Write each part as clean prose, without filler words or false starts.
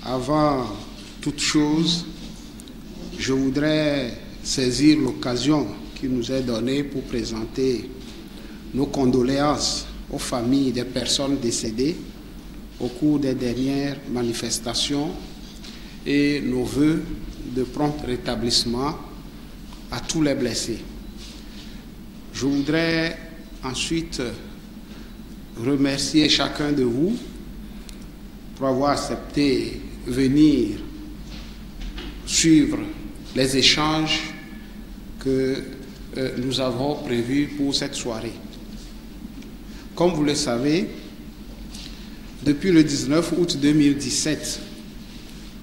Avant toute chose, je voudrais saisir l'occasion qui nous est donnée pour présenter nos condoléances aux familles des personnes décédées au cours des dernières manifestations et nos vœux de prompt rétablissement à tous les blessés. Je voudrais ensuite remercier chacun de vous pour avoir accepté venir suivre les échanges que nous avons prévus pour cette soirée. Comme vous le savez, depuis le 19 août 2017,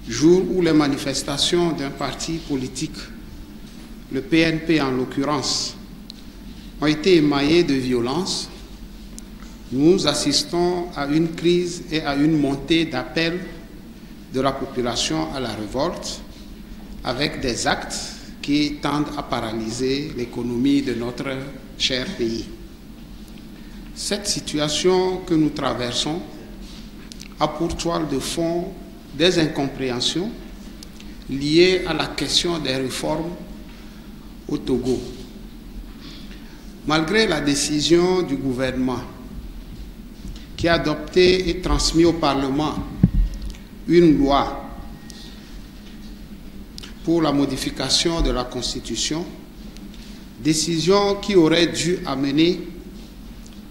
jour où les manifestations d'un parti politique, le PNP en l'occurrence, ont été émaillées de violence, nous assistons à une crise et à une montée d'appels de la population à la révolte, avec des actes qui tendent à paralyser l'économie de notre cher pays. Cette situation que nous traversons a pour toile de fond des incompréhensions liées à la question des réformes au Togo. Malgré la décision du gouvernement qui a adopté et transmis au Parlement une loi pour la modification de la Constitution, décision qui aurait dû amener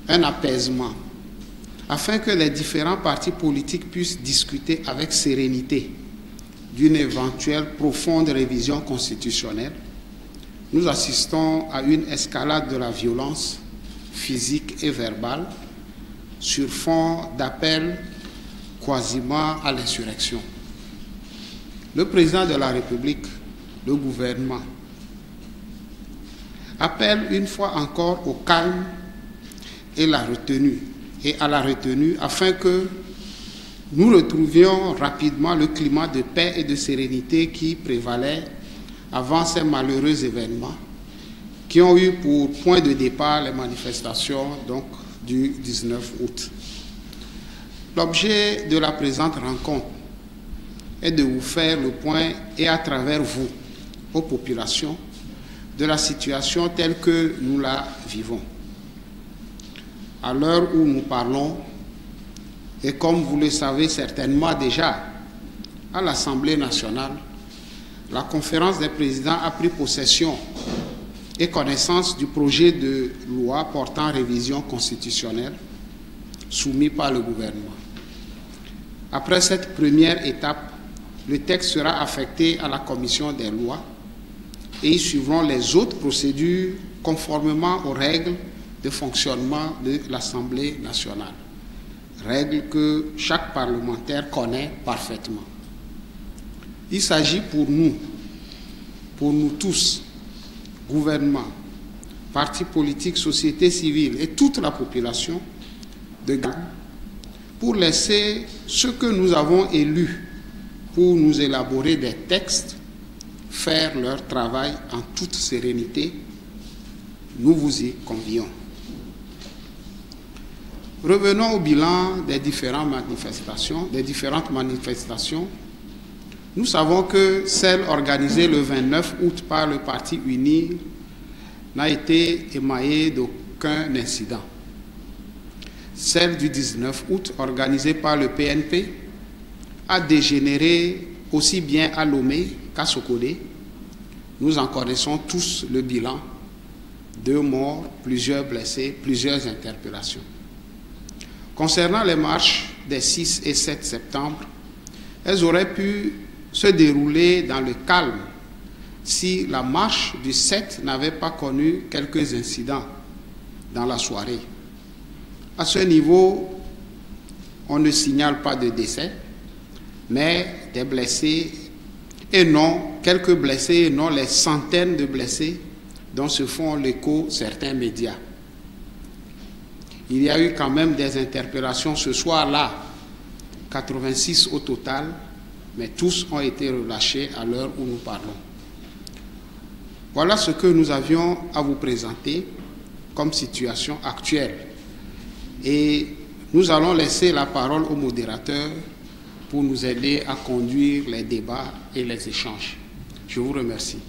un apaisement afin que les différents partis politiques puissent discuter avec sérénité d'une éventuelle profonde révision constitutionnelle, nous assistons à une escalade de la violence physique et verbale sur fond d'appel quasiment à l'insurrection. Le président de la République, le gouvernement, appelle une fois encore au calme et à la retenue afin que nous retrouvions rapidement le climat de paix et de sérénité qui prévalait avant ces malheureux événements qui ont eu pour point de départ les manifestations du 19 août. L'objet de la présente rencontre est de vous faire le point et à travers vous, aux populations, de la situation telle que nous la vivons. À l'heure où nous parlons, et comme vous le savez certainement déjà, à l'Assemblée nationale, la conférence des présidents a pris possession et connaissance du projet de loi portant révision constitutionnelle soumis par le gouvernement. Après cette première étape, le texte sera affecté à la commission des lois et y suivront les autres procédures conformément aux règles de fonctionnement de l'Assemblée nationale, règles que chaque parlementaire connaît parfaitement. Il s'agit pour nous tous, gouvernement, partis politiques, société civile et toute la population, de garde pour laisser ceux que nous avons élus pour nous élaborer des textes faire leur travail en toute sérénité. Nous vous y convions. Revenons au bilan des différentes manifestations. Nous savons que celle organisée le 29 août par le Parti uni n'a été émaillée d'aucun incident. Celle du 19 août organisée par le PNP a dégénéré aussi bien à Lomé qu'à Sokodé. Nous en connaissons tous le bilan. 2 morts, plusieurs blessés, plusieurs interpellations. Concernant les marches des 6 et 7 septembre, elles auraient pu se dérouler dans le calme si la marche du 7 n'avait pas connu quelques incidents dans la soirée. À ce niveau, on ne signale pas de décès, mais des blessés et non quelques blessés et non les centaines de blessés dont se font l'écho certains médias. Il y a eu quand même des interpellations ce soir-là, 86 au total, mais tous ont été relâchés à l'heure où nous parlons. Voilà ce que nous avions à vous présenter comme situation actuelle. Et nous allons laisser la parole au modérateur pour nous aider à conduire les débats et les échanges. Je vous remercie.